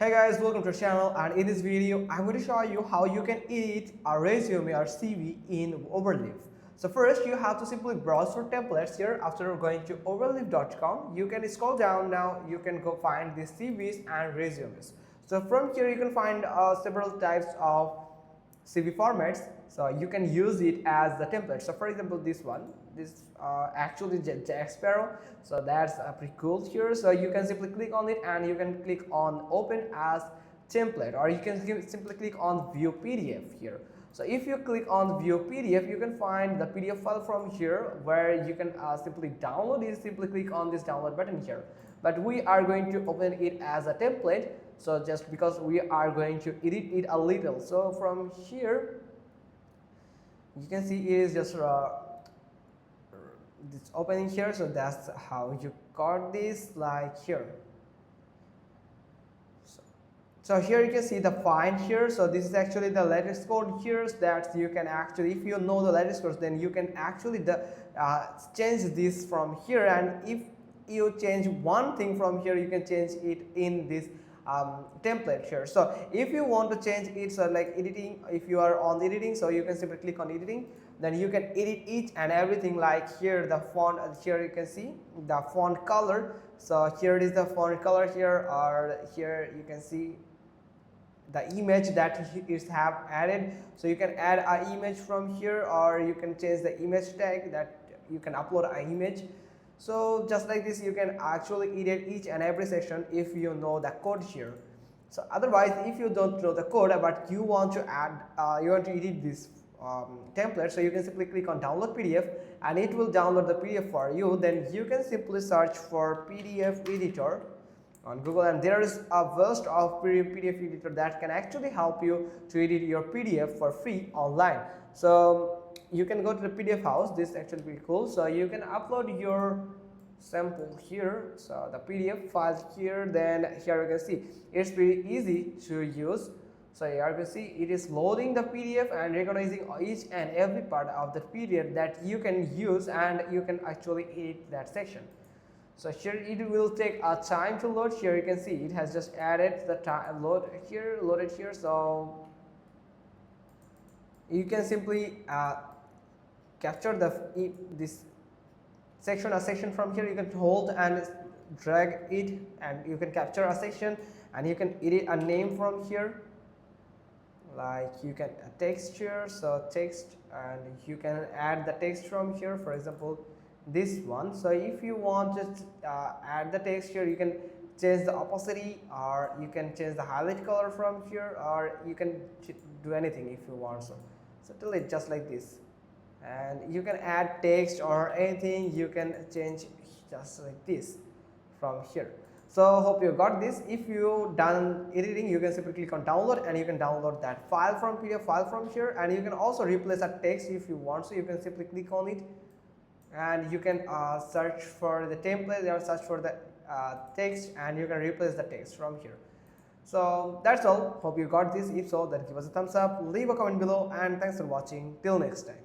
Hey guys, welcome to our channel, and in this video I'm going to show you how you can edit a resume or CV in Overleaf. So first you have to simply browse for templates here. After going to overleaf.com, you can scroll down. Now you can go find the CVs and resumes. So from here you can find several types of CV formats, so you can use it as the template. So for example, this actually Jack Sparrow, so that's pretty cool here. So you can simply click on it and you can click on open as template, or you can simply click on view PDF here. So if you click on view PDF, you can find the PDF file from here where you can simply download it. Simply click on this download button here, but we are going to open it as a template, so just because we are going to edit it a little. So from here you can see it is just this opening here. So that's how you got this, like here. So here you can see the find here. So this is actually the LaTeX code here, that you can actually, if you know the LaTeX codes, then you can actually change this from here. And if you change one thing from here, you can change it in this template here. So if you want to change it, so like editing, if you are on editing, so you can simply click on editing, then you can edit each and everything. Like here the font, here you can see the font color. So here it is the font color here, or here you can see the image that is have added. So you can add an image from here, or you can change the image tag, that you can upload an image. So just like this, you can actually edit each and every section if you know the code here. So otherwise, if you don't know the code but you want to add, you want to edit this template, so you can simply click on download PDF and it will download the PDF for you. Then you can simply search for PDF editor on Google, and there is a burst of PDF editor that can actually help you to edit your PDF for free online. So you can go to the PDF house. This is actually pretty cool. So you can upload your sample here, so the PDF files here. Then here you can see it's pretty easy to use. So here you can see it is loading the PDF and recognizing each and every part of the PDF that you can use, and you can actually edit that section. So here it will take a time to load. Here you can see it has just added the time loaded here. So you can simply capture this section from here. You can hold and drag it, and you can capture a section, and you can edit a name from here. Like you can text here, so text, and you can add the text from here. For example, this one. So if you want to add the text here, you can change the opacity, or you can change the highlight color from here, or you can do anything if you want. So tell it just like this, and you can add text or anything. You can change just like this from here. So hope you got this. If you done editing, you can simply click on download, and you can download that file from PDF file from here. And you can also replace a text if you want. So you can simply click on it, and you can search for the template or search for the text, and you can replace the text from here. So that's all. Hope you got this. If so, then give us a thumbs up, leave a comment below, and thanks for watching. Till next time.